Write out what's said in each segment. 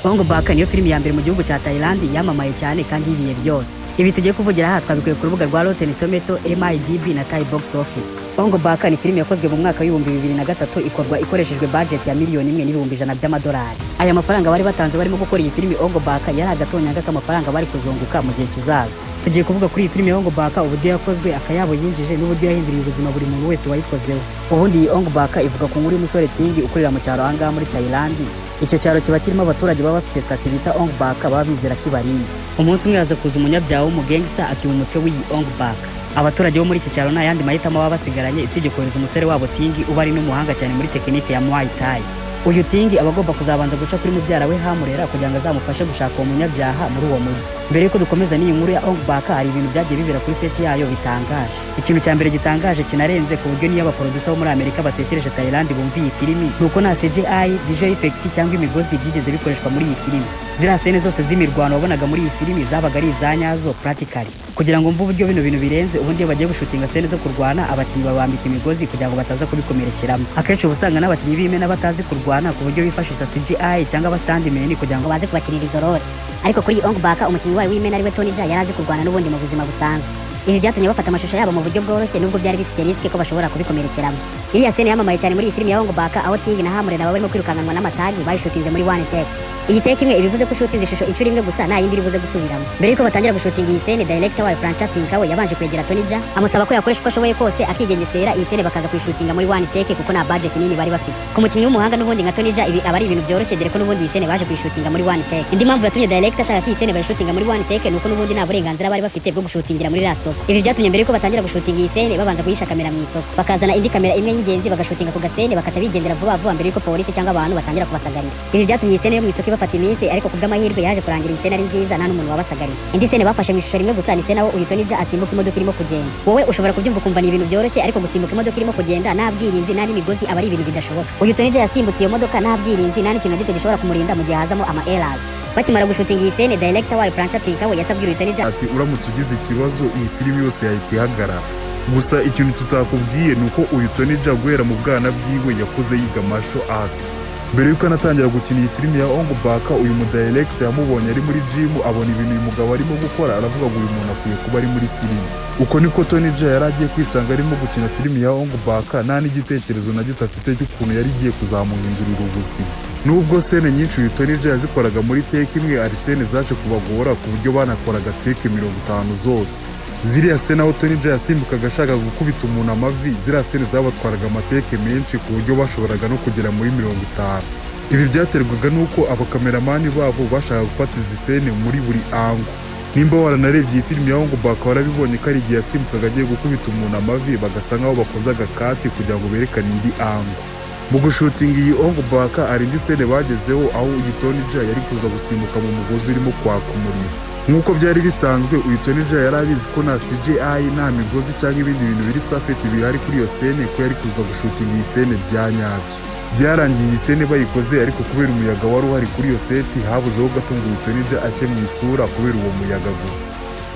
Ong Bak niyo filimi ya mbere mu gihugu cya Thailand yamamaye cyane kandi ibiye byose. Ibi tugiye kuvugira aha twabikuye ku rubuga rwa Rotten Tomato, MIDB na Thai Box Office. Ong Bak ni filimi yakozwe mu mwaka wa 2003 ikorwa ikoresheje budget ya $1,100,000. Aya mafaranga bari batanze barimo gukora iyi filimi Ong Bak yari agatonyanga k'amafaranga bari kuzunguka mu gihe kizaza. Tugiye kuvuga kuri iyi filimi ya Ong Bak uburyo yakozwe, akayabo yinjije n'uburyo yahinduriye ubuzima buri muntu wese wayikozeho. Ubundi iyi Ong Bak ivuga ku nkuru y'umusore Tingi ukorera mu cyaro ahangaha muri Thailand. Icyo cyaro kiba kirimo abaturage baba bafite stati bita Ong Bak baba bizera kibarinda. Umunsi umwe yaza kuza umunyabyaha w'umugangster akiba umutwe w'iyi Ong Bak. Abaturage bo muri iki cyaro nta yandi mahitamo baba basigaranye isibye kohereza umusore wabo Tingi uba ari n'umuhanga cyane muri tekinike ya Muay Thai. Uyu Tingi aba agomba kuzabanza guca kuri mubyara we Hamurera kugira ngo azamufashe gushaka uwo munyabyaha muri uwo mujyi. Mbere yuko dukomeza n'iyi nkuru ya Ong Bak hari ibintu byagiye bibera kuri set yayo bitangaje. Ikintu cya mbere gitangaje kinarenze ku buryo niyo abaproducer bo muri Amerika batekereje Thailand bumva iyi filimi nuko nta CGI, visual effect cyangwa imigozi byigeze bikoreshwa muri iyi filimi. Ziriya scene zose z'imirwano wabonaga muri iyi filimi zabaga ari izanyazo practically. Kugira ngo mvu uburyo bino bintu birenze, ubundi iyo bagiye gushutinga scene zo kurwana abakinnyi babambika imigozi kugira ngo bataza kubikomerekeramo. Akenshi ubusanga n'abakinnyi b'imena batazi kurwana ku buryo bifashisha CGI cyangwa aba standmen kugira ngo baze kubakirira izo role. Ariko kuri Ong Bak umukinnyi wayo w'imena ariwe Tony Jaa yarazi kurwana n'ubundi mu buzima busanzwe. Ibi byatumye bafata amashusho yabo mu buryo bworoshye nubwo byari bifite risk ko bashobora kubikomerekeramo. Iriya scene yamamaye cyane muri iyi filimi ya Ong Bak aho Tingi na Hamurera barimo kwirukanganwa n'amatagi bayishutinze muri one take. Iyi take imwe ibivuze ko shooting ishusho inshuro imwe gusa nta yindi iribuze gusubiramo. Mbere yuko batangira gushutinga iyi scene, director wayo Francha Pinkawe yabanje kwegera Tony Jaa amusaba ko yakoresha uko ashoboye kose akigengesera iyi scene bakaza kuyishutinga muri one take kuko nta budget nini bari bafite. Ku mukinnyi w'umuhanga n'ubundi nka Tony Jaa ibi aba ari ibintu byoroshye dore ko n'ubundi iyi scene baje kuyishutinga muri one take. Indi mpamvu yatumye director ashaka ko iyi scene bayishutinga muri one take nuko n'ubundi nta burenganzira bari bafite bwo gushutingira muri rasoko. Ibi byatumye mbere yuko batangira gushutinga iyi scene babanza kuyisha kamera mu isoko, bakazana indi kamera imwe y'ingenzi bagashutinga ku gasene bakatabigendera vuba vuba mbere yuko polisi cyangwa abantu batangira kubasagarira. Ibi byatumye iyi scene yo mu isoko ibafata iminsi, ariko kubw'amahirwe yaje kurangira iyi scene ari nziza nta n'umuntu wabasagariye. Indi scene bafashe mu ishusho rimwe gusa ni scene aho uyu Tony Jaa asimbuka imodoka irimo kugenda. Wowe ushobora kubyumva ukumva ni ibintu byoroshye, ariko gusimbuka imodoka irimo kugenda nta bwirinzi nta n'imigozi aba ari ibintu bidashoboka. Uyu Tony Jaa yasimbutse iyo modoka nta bwirinzi nta n'ikintu gito gishobora kumurinda mu gihe hazamo ama errors. Bakimara gushutinga iyi scene, director wayo Francha Pinkawe yasabye uyu Tony Jaa ati uramutse ugize ikibazo iyi filimi yose yahita ihagarara. Gusa ikintu tutakubwiye nuko uyu Tony Jaa guhera mu bwana bwiwe yakoze yiga martial arts. Mbere yuko anatangira gukina iyi filimi ya Ong Bak, uyu mudirector yamubonye ari muri gym abona ibintu uyu mugabo arimo gukora aravuga ngo uyu muntu akwiye kuba ari muri filimi. Uko niko Tony Jaa yari agiye kwisanga arimo gukina filimi ya Ong Bak nta n'igitekerezo na gito afite cy'ukuntu yari igiye kuzamuhindurira ubuzima. Nubwo scene nyinshi uyu Tony Jaa yazikoraga muri take imwe, ari scene zaje kubagora ku buryo banakoraga take 50 zose. Ziriya scene aho Tony Jaa yasimbukaga ashaka gukubita umuntu amavi, ziriya scene zabatwaraga amateke menshi ku buryo bashoboraga no kugera muri 50. Ibi byaterwaga nuko abakameramani babo bashaka gufata izi scene muri buri angle. Nimba waranarebye iyi filimi ya Ong Bak warabibonye ko ari igihe yasimbukaga agiye gukubita umuntu amavi bagasa nkaho bakoze agakati kugira ngo berekane indi angle. Mu gushutinga iyi Ong Bak hari indi scene bagezeho aho uyu Tony Jaa yari kuza gusimbuka mu mugozi urimo kwaka umuriro. Nk'uko byari bisanzwe uyu Tony Jaa yari abizi ko nta CGI nta migozi cyangwa ibindi bintu biri safety bihari kuri iyo scene ko yari kuza gushutinga iyi scene bya nyabyo. Byarangiye iyi scene bayikoze, ariko kubera umuyaga wari uhari kuri iyo seti habuzeho gato ngo uyu Tony Jaa ashye mu isura kubera uwo muyaga gusa.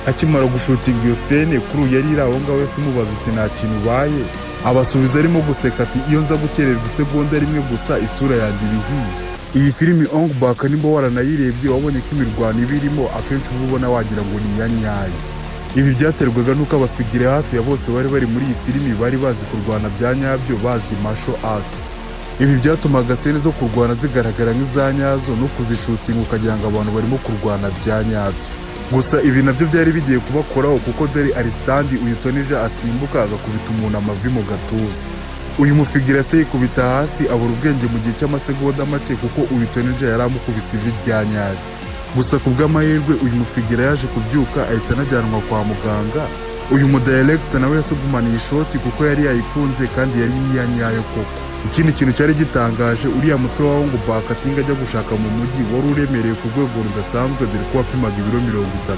Akimara gushutinga iyo scene kuri yari iri aho ngaho wese mubaza uti nta kintu ubaye, abasubiza arimo guseka ati iyo nza gukererwa isegonda rimwe gusa isura yanjye ibihiye. Iyi filimi Ong Bak nimba waranayirebye wabonye ko imirwano ibirimo akenshi uba ubona wagira ngo ni iya nyayo. Ibi byaterwaga nuko abafigire hafi ya bose bari muri iyi filimi bari bazi kurwana bya nyabyo, bazi martial arts. Ibi byatumaga scene zo kurwana zigaragara nk'iza nyazo no kuzishutinga ukagira ngo abantu barimo kurwana bya nyabyo. Gusa ibi nabyo byari bigiye kubakoraho kuko dore ari stand uyu Tony Jaa asimbuka agakubita umuntu amavi mu gatuza. Uyu mufigira se yikubita hasi abura ubwenge mu gihe cy'amasegonda make kuko uyu Tony Jaa yari amukubise ivi rya nyaryo. Gusa ku bw'amahirwe uyu mufigira yaje kubyuka ahita anajyanwa kwa muganga. Uyu mudirector nawe yasugumaniye ishoti kuko yari yayikunze kandi yari iya nyayo koko. Ikindi kintu cyari gitangaje, uriya mutwe wa Ong Bak Tinga ajya gushaka mu mujyi wari uremereye ku rwego rudasanzwe dore ko wapimaga ibiro 30.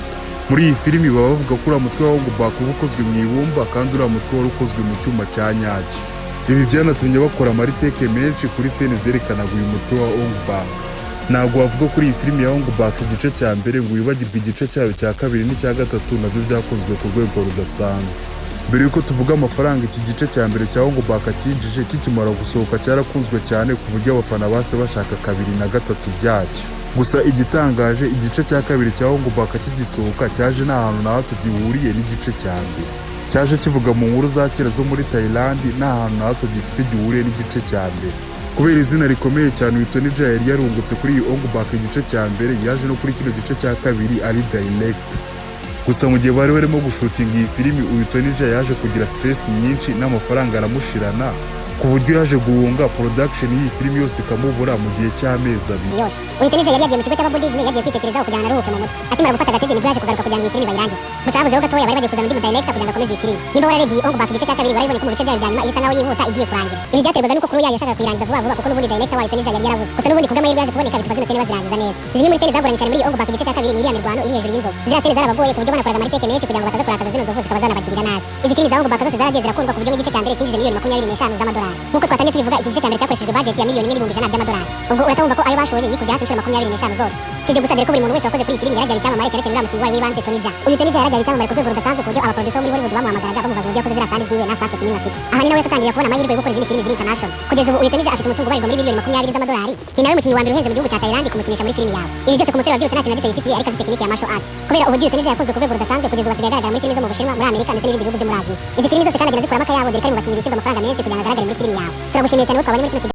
Muri iyi filimi baba bavuga ko uriya mutwe wa Ong Bak uba ukozwe mu ibumba kandi uriya mutwe wari ukozwe mu cyuma cya nyacyo. Ibi byanatumye bakora amariteke menshi kuri scene zerekanaga uyu mutwe wa Ong Bak. Ntabwo wavuga kuri iyi filimi ya Ong Bak igice cya mbere ngo wibagirwe igice cyayo cya kabiri n'icya gatatu nabyo byakozwe ku rwego rudasanzwe. Mbere yuko tuvuga amafaranga iki gice cya mbere cya Ong Bak cyinjije kikimara gusohoka cyarakunzwe cyane ku buryo abafana base bashaka kabiri na gatatu byacyo. Gusa igitangaje, igice cya kabiri cya Ong Bak kigisohoka cyaje nta hantu na hato gihuriye n'igice cya mbere. Cyaje kivuga mu nkuru za kera zo muri Thailand, nta hantu na hato gifite gihuriye n'igice cya mbere. Kubera izina rikomeye cyane uyu Tony Jaa yari yarungutse kuri iyi Ong Bak igice cya mbere, yaje no kuri kino gice cya kabiri ari director. Gusa mu gihe bari barimo gushutinga iyi filimi, uyu Tony Jaa yaje kugira stress nyinshi n'amafaranga aramushirana, ku buryo yaje guhunga production y'iyi filimi yose ikamubura mu gihe cy'amezi abiri. Uyu Tony Jaa yari yagiye mu kigo cy'ababudisme, yagiye kwitekerezaho kugira ngo aruhuke mu mutwe. Akimara gufata agatege nibwo yaje kugaruka kugira ngo iyi filimi bayirangize. Gusa habuzeho gatoya bari bagiye kuzana undi director kugira ngo akomeze iyi filimi. Nimba wararebye Ong Bak igice cya kabiri warabonye ko mu bice byayo bya nyuma isa naho yihuta igiye kurangira. Ibi byaterwaga nuko crew yayo yashakaga kuyirangiza vuba vuba kuko n'ubundi director wayo Tony Jaa yari yarabuze. Gusa n'ubundi kubw'amahirwe yaje kuboneka bituma zino scene bazirangiza neza. Zimwe muri scene zagoranye cyane muri Ong Bak igice cya kabiri ni iriya mirwano iri hejuru y'inzovu. Ziriya scene zarabagoye ku buryo banakoraga amateke menshi kugira ngo bataza kurakaza zino nzovu zikaba zanabagirira nabi. Izi filimi za Ong Bak zose zaragiye zirakundwa ku buryo n'igice cya mbere cyinjije miliyoni 25 z'amadolari. Nk'uko twatangiye tubivuga, iki gice cya mbere cyakoreshejwe budget ya miliyoni 1,100,000 by'amadolari. Ubwo urumva ko ayo bashoboye yikubye hafi inshuro 25 zose. Sibyo gusa dore ko buri muntu wese wakoze kuri iyi filimi yarajyanye icyamamare keretse uriya mukinnyi wayo w'ibanze Tony Jaa. Uyu Tony Jaa yarajyanye icyamamare ku rwego rudasanzwe ku buryo abaproducer bo muri Hollywood bamuhamagaraga bamubaza uburyo yakoze ziriya kandi ziwe nta safi kinini afite. Aha ni nawe yatangiye kubona amahirwe yo gukora izindi filimi ziri international. Kugeza ubu uyu Tony Jaa afite umutungo ubarirwa muri miliyoni 20 z'amadolari. Ni nawe mukinnyi wa mbere uhenze mu gihugu cya Thailand kumukinisha muri filimi yawe. Ibi byose ku musore wabyirutse nta kintu na gito yifitiye, ariko azi tekinike ya martial arts. Kubera uburyo Tony Jaa yakozwe ku rwego rudasanzwe, kugeza ubu asigaye agaragara muri filimi zo mu Bushinwa, muri Amerika ndetse n'ibindi bihugu byo muri Aziya. Izi filimi zose kandi agenda zikuramo akayabo, dore ko ari mu bakinnyi bishyurwa amafaranga menshi kugira ngo agaragare muri filimi yawe. Turagushimiye cyane ko twabonye muri kino